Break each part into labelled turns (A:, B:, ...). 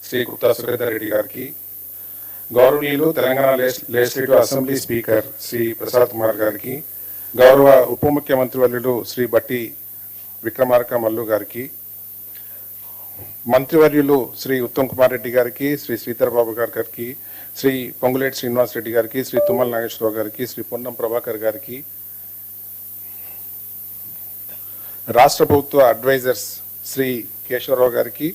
A: శ్రీ గుప్తా సురేందర్ రెడ్డి గారికి, గౌరవనీయులు Telangana legislative assembly speaker Shri Prasad Kumar గారికి, గౌరవ ఉప ముఖ్యమంత్రి వర్యులు శ్రీ బట్టి విక్రమార్క మల్లు గారికి, మంత్రివర్యులు శ్రీ ఉత్తమ్ కుమార్ రెడ్డి గారికి, శ్రీ శ్రీధర్ బాబు గారికి, శ్రీ పొంగులేటి శ్రీనివాస్ రెడ్డి గారికి, శ్రీ తుమ్మల నాగేశ్వరరావు గారికి, శ్రీ పొన్నం ప్రభాకర్ గారికి, రాష్ట్ర ప్రభుత్వ అడ్వైజర్స్ శ్రీ కేశవరావు గారికి,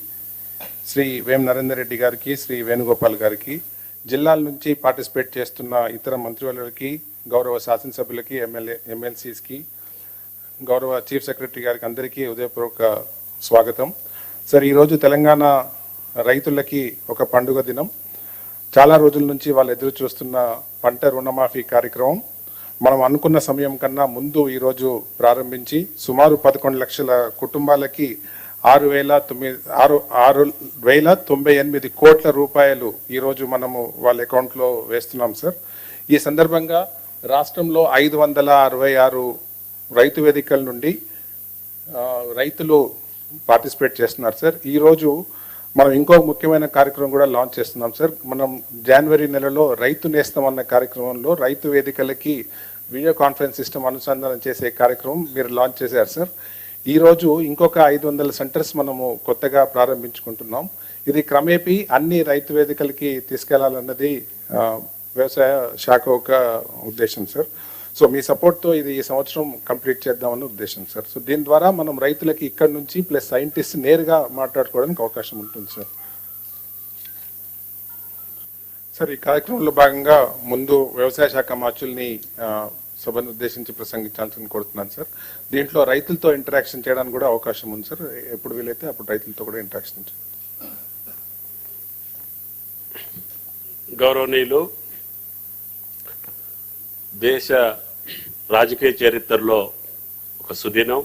A: శ్రీ వేం నరేందర్ రెడ్డి గారికి, శ్రీ వేణుగోపాల్ గారికి, జిల్లాల నుంచి పార్టిసిపేట్ చేస్తున్న ఇతర మంత్రివర్యులకి, గౌరవ శాసనసభ్యులకి, ఎమ్మెల్సీస్కి, గౌరవ చీఫ్ సెక్రటరీ గారికి అందరికీ ఉదయపూర్వక స్వాగతం. సార్, ఈరోజు తెలంగాణ రైతులకి ఒక పండుగ దినం. చాలా రోజుల నుంచి వాళ్ళు ఎదురు చూస్తున్న పంట రుణమాఫీ కార్యక్రమం మనం అనుకున్న సమయం కన్నా ముందు ఈరోజు ప్రారంభించి సుమారు 11 లక్షల కుటుంబాలకి 6,098 కోట్ల రూపాయలు ఈరోజు మనము వాళ్ళ అకౌంట్లో వేస్తున్నాం సార్. ఈ సందర్భంగా రాష్ట్రంలో 566 రైతు వేదికల నుండి రైతులు పార్టిసిపేట్ చేస్తున్నారు సార్. ఈరోజు మనం ఇంకో ముఖ్యమైన కార్యక్రమం కూడా లాంచ్ చేస్తున్నాం సార్. మనం జనవరి నెలలో రైతు నేస్తం అన్న కార్యక్రమంలో రైతు వేదికలకి వీడియో కాన్ఫరెన్స్ సిస్టమ్ అనుసంధానం చేసే కార్యక్రమం మీరు లాంచ్ చేశారు సార్. ఈరోజు ఇంకొక 500 సెంటర్స్ మనము కొత్తగా ప్రారంభించుకుంటున్నాం. ఇది క్రమేపీ అన్ని రైతు వేదికలకి తీసుకెళ్లాలన్నది వ్యవసాయ శాఖ ఒక ఉద్దేశం సార్. సో మీ సపోర్ట్తో ఇది ఈ సంవత్సరం కంప్లీట్ చేద్దామన్న ఉద్దేశం సార్. సో దీని ద్వారా మనం రైతులకి ఇక్కడ నుంచి ప్లస్ సైంటిస్ట్ నేరుగా మాట్లాడుకోవడానికి అవకాశం ఉంటుంది సార్. సార్, ఈ కార్యక్రమంలో భాగంగా ముందు వ్యవసాయ శాఖ మార్చుల్ని సభను ఉద్దేశించి ప్రసంగించాల్సింది కోరుతున్నాను సార్. దీంట్లో రైతులతో ఇంటరాక్షన్ చేయడానికి కూడా అవకాశం ఉంది సార్. ఎప్పుడు వీలైతే అప్పుడు రైతులతో కూడా ఇంటరాక్షన్ చేయాలి.
B: గౌరవనీయులు, దేశ రాజకీయ చరిత్రలో ఒక సుదినం,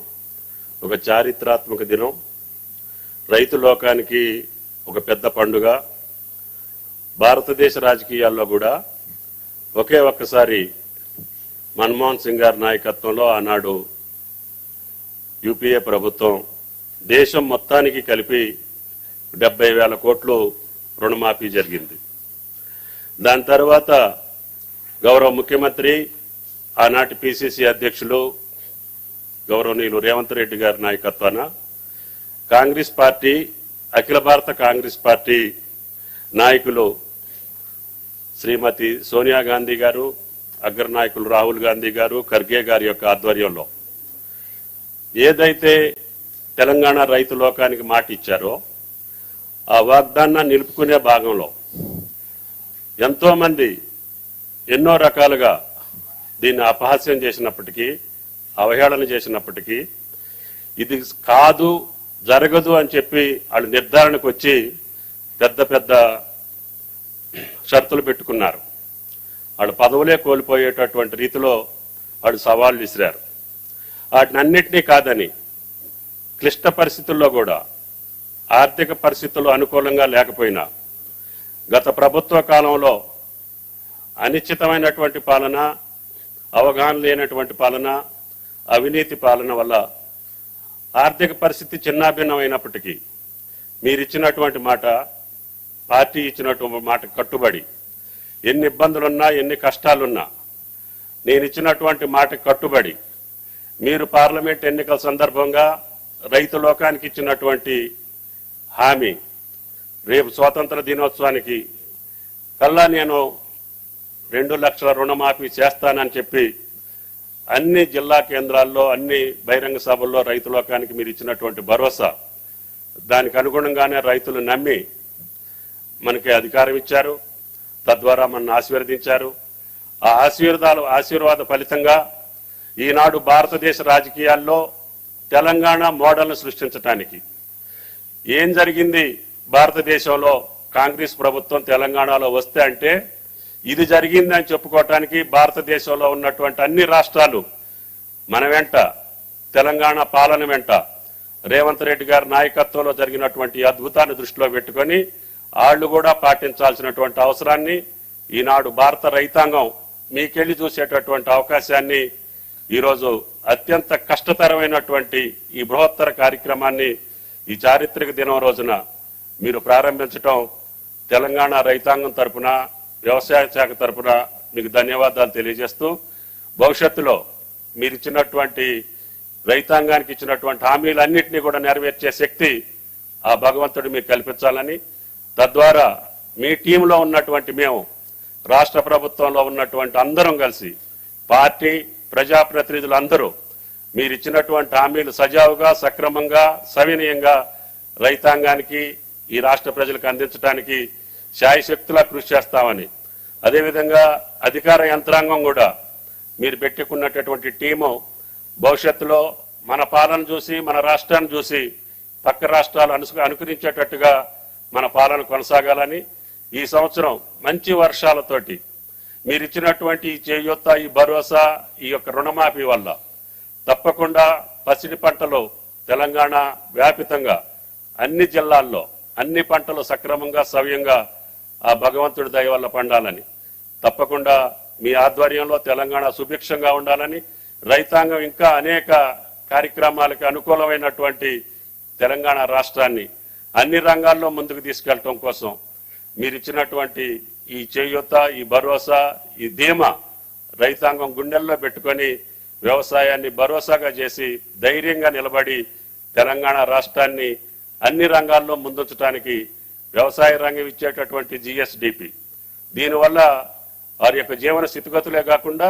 B: ఒక చారిత్రాత్మక దినం, రైతు లోకానికి ఒక పెద్ద పండుగ. భారతదేశ రాజకీయాల్లో కూడా ఒకే ఒక్కసారి మన్మోహన్ సింగ్ గారి నాయకత్వంలో ఆనాడు యూపీఏ ప్రభుత్వం దేశం మొత్తానికి కలిపి 70,000 కోట్లు రుణమాఫీ జరిగింది. దాని తర్వాత గౌరవ ముఖ్యమంత్రి, ఆనాటి పిసిసి అధ్యక్షులు గౌరవనీయులు రేవంత్ రెడ్డి గారి నాయకత్వాన కాంగ్రెస్ పార్టీ, అఖిల భారత కాంగ్రెస్ పార్టీ నాయకులు శ్రీమతి సోనియా గాంధీ గారు, అగ్ర నాయకులు రాహుల్ గాంధీ గారు, ఖర్గే గారి యొక్క ఆధ్వర్యంలో ఏదైతే తెలంగాణ రైతు లోకానికి మాట ఇచ్చారో ఆ వాగ్దానాన్ని నిలుపుకునే భాగంలో ఎంతోమంది ఎన్నో రకాలుగా దీన్ని అపహాస్యం చేసినప్పటికీ, అవహేళన చేసినప్పటికీ, ఇది కాదు, జరగదు అని చెప్పి వాళ్ళు నిర్ధారణకు వచ్చి పెద్ద పెద్ద షరతులు పెట్టుకున్నారు. వాళ్ళు పదవులే కోల్పోయేటటువంటి రీతిలో వాళ్ళు సవాళ్ళు విసిరారు. వాటినన్నింటినీ కాదని క్లిష్ట పరిస్థితుల్లో కూడా, ఆర్థిక పరిస్థితులు అనుకూలంగా లేకపోయినా, గత ప్రభుత్వ కాలంలో అనిశ్చితమైనటువంటి పాలన, అవగాహన లేనటువంటి పాలన, అవినీతి పాలన వల్ల ఆర్థిక పరిస్థితి చిన్నాభిన్నమైనప్పటికీ మీరిచ్చినటువంటి మాట, పార్టీ ఇచ్చినటువంటి మాట కట్టుబడి, ఎన్ని ఇబ్బందులున్నా, ఎన్ని కష్టాలున్నా నేను ఇచ్చినటువంటి మాట కట్టుబడి మీరు పార్లమెంట్ ఎన్నికల సందర్భంగా రైతు లోకానికి ఇచ్చినటువంటి హామీ, రేపు స్వాతంత్ర దినోత్సవానికి కల్లా నేను 2 లక్షల రుణమాఫీ చేస్తానని చెప్పి అన్ని జిల్లా కేంద్రాల్లో, అన్ని బహిరంగ సభల్లో రైతు లోకానికి మీరు ఇచ్చినటువంటి భరోసా, దానికి అనుగుణంగానే రైతులు నమ్మి మనకి అధికారం ఇచ్చారు, తద్వారా మనల్ని ఆశీర్వదించారు. ఆ ఆశీర్వాద ఫలితంగా ఈనాడు భారతదేశ రాజకీయాల్లో తెలంగాణ మోడల్ను సృష్టించడానికి ఏం జరిగింది, భారతదేశంలో కాంగ్రెస్ ప్రభుత్వం తెలంగాణలో వస్తే అంటే ఇది జరిగిందని చెప్పుకోవటానికి భారతదేశంలో ఉన్నటువంటి అన్ని రాష్ట్రాలు మన వెంట, తెలంగాణ పాలన వెంట రేవంత్ రెడ్డి గారి నాయకత్వంలో జరిగినటువంటి అద్భుతాన్ని దృష్టిలో పెట్టుకొని వాళ్ళు కూడా పాటించాల్సినటువంటి అవసరాన్ని ఈనాడు భారత రైతాంగం మీకెళ్ళి చూసేటటువంటి అవకాశాన్ని ఈరోజు అత్యంత కష్టతరమైనటువంటి ఈ బృహత్తర కార్యక్రమాన్ని ఈ చారిత్రక దినం రోజున మీరు ప్రారంభించడం తెలంగాణ రైతాంగం తరపున, వ్యవసాయ శాఖ తరపున మీకు ధన్యవాదాలు తెలియజేస్తూ, భవిష్యత్తులో మీరు ఇచ్చినటువంటి రైతాంగానికి ఇచ్చినటువంటి హామీలన్నింటినీ కూడా నెరవేర్చే శక్తి ఆ భగవంతుడు మీకు కల్పించాలని, తద్వారా మీ టీంలో ఉన్నటువంటి మేము రాష్ట్ర ప్రభుత్వంలో ఉన్నటువంటి అందరం కలిసి పార్టీ ప్రజాప్రతినిధులు అందరూ మీరు ఇచ్చినటువంటి హామీలు సజావుగా, సక్రమంగా, సవినయంగా రైతాంగానికి, ఈ రాష్ట్ర ప్రజలకు అందించడానికి శాయశక్తులా కృషి చేస్తామని, అదేవిధంగా అధికార యంత్రాంగం కూడా మీరు పెట్టుకున్నటువంటి టీము భవిష్యత్తులో మన పాలన చూసి, మన రాష్ట్రాన్ని చూసి పక్క రాష్ట్రాలు అనుకరించేటట్టుగా మన పాలన కొనసాగాలని, ఈ సంవత్సరం మంచి వర్షాలతోటి మీరు ఇచ్చినటువంటి ఈ చేయూత, ఈ భరోసా, ఈ యొక్క రుణమాఫీ వల్ల తప్పకుండా పసిడి పంటలు తెలంగాణ వ్యాపితంగా అన్ని జిల్లాల్లో అన్ని పంటలు సక్రమంగా, సవ్యంగా ఆ భగవంతుడి దయ వల్ల పండాలని, తప్పకుండా మీ ఆధ్వర్యంలో తెలంగాణ సుభిక్షంగా ఉండాలని, రైతాంగం ఇంకా అనేక కార్యక్రమాలకు అనుకూలమైనటువంటి తెలంగాణ రాష్ట్రాన్ని అన్ని రంగాల్లో ముందుకు తీసుకెళ్ళటం కోసం మీరు ఇచ్చినటువంటి ఈ చేయూత, ఈ భరోసా, ఈ ధీమా రైతాంగం గుండెల్లో పెట్టుకొని వ్యవసాయాన్ని భరోసాగా చేసి ధైర్యంగా నిలబడి తెలంగాణ రాష్ట్రాన్ని అన్ని రంగాల్లో ముందుంచడానికి వ్యవసాయ రంగం ఇచ్చేటటువంటి జిఎస్డిపి, దీనివల్ల వారి యొక్క జీవన స్థితిగతులే కాకుండా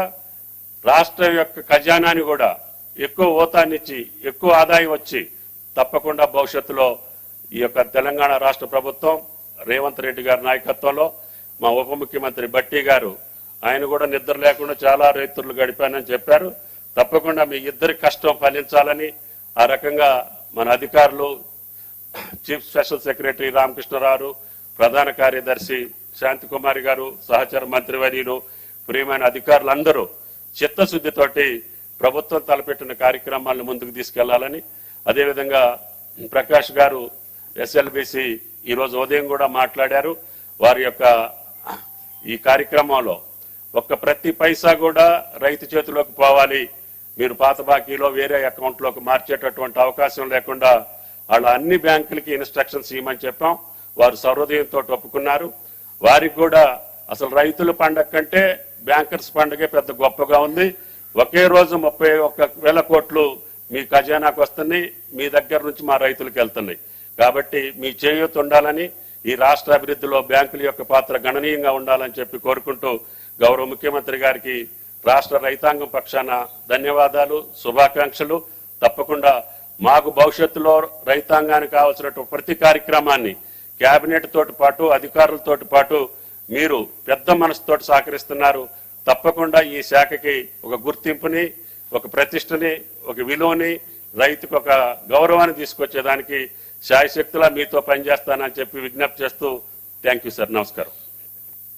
B: రాష్ట్రం యొక్క ఖజానాని కూడా ఎక్కువ ఓతాన్నిచ్చి, ఎక్కువ ఆదాయం వచ్చి తప్పకుండా భవిష్యత్తులో ఈ యొక్క తెలంగాణ రాష్ట్ర ప్రభుత్వం రేవంత్ రెడ్డి గారి నాయకత్వంలో మా ఉప ముఖ్యమంత్రి బట్టి గారు, ఆయన కూడా నిద్ర లేకుండా చాలా రైతులు గడిపానని చెప్పారు. తప్పకుండా మీ ఇద్దరి కష్టం ఫలించాలని, ఆ రకంగా మన అధికారులు, చీఫ్ స్పెషల్ సెక్రటరీ రామకృష్ణరావు, ప్రధాన కార్యదర్శి శాంతికుమారి గారు, సహచర మంత్రివర్యులు, ప్రియమైన అధికారులందరూ చిత్తశుద్ధితోటి ప్రభుత్వం తలపెట్టిన కార్యక్రమాలను ముందుకు తీసుకెళ్లాలని, అదేవిధంగా ప్రకాష్ గారు ఎస్ఎల్బిసి ఈరోజు ఉదయం కూడా మాట్లాడారు. వారి యొక్క ఈ కార్యక్రమంలో ప్రతి పైసా కూడా రైతు చేతిలోకి పోవాలి, మీరు పాత బాకీలో వేరే అకౌంట్లోకి మార్చేటటువంటి అవకాశం లేకుండా వాళ్ళ అన్ని బ్యాంకులకి ఇన్స్ట్రక్షన్స్ ఇవ్వమని చెప్పాం. వారు సహృదయంతో ఒప్పుకున్నారు. వారికి కూడా అసలు రైతుల పండగ కంటే బ్యాంకర్స్ పండుగే పెద్ద గొప్పగా ఉంది. ఒకే రోజు 31,000 కోట్లు మీ ఖజానాకు వస్తున్నాయి, మీ దగ్గర నుంచి మా రైతులకు వెళ్తున్నాయి. కాబట్టి మీ చేయూత ఉండాలని, ఈ రాష్ట్ర అభివృద్ధిలో బ్యాంకుల యొక్క పాత్ర గణనీయంగా ఉండాలని చెప్పి కోరుకుంటూ గౌరవ ముఖ్యమంత్రి గారికి రాష్ట్ర రైతాంగం పక్షాన ధన్యవాదాలు, శుభాకాంక్షలు. తప్పకుండా మాకు భవిష్యత్తులో రైతాంగానికి కావాల్సినటువంటి ప్రతి కార్యక్రమాన్ని కేబినెట్ తోటి పాటు, అధికారులతో పాటు మీరు పెద్ద మనసుతోటి సహకరిస్తున్నారు. తప్పకుండా ఈ శాఖకి ఒక గుర్తింపుని, ఒక ప్రతిష్టని, ఒక విలువని, రైతుకు ఒక గౌరవాన్ని తీసుకొచ్చేదానికి శాయశక్తులా మీతో పనిచేస్తానని చెప్పి విజ్ఞప్తి చేస్తూ థ్యాంక్ యూ సార్. నమస్కారం.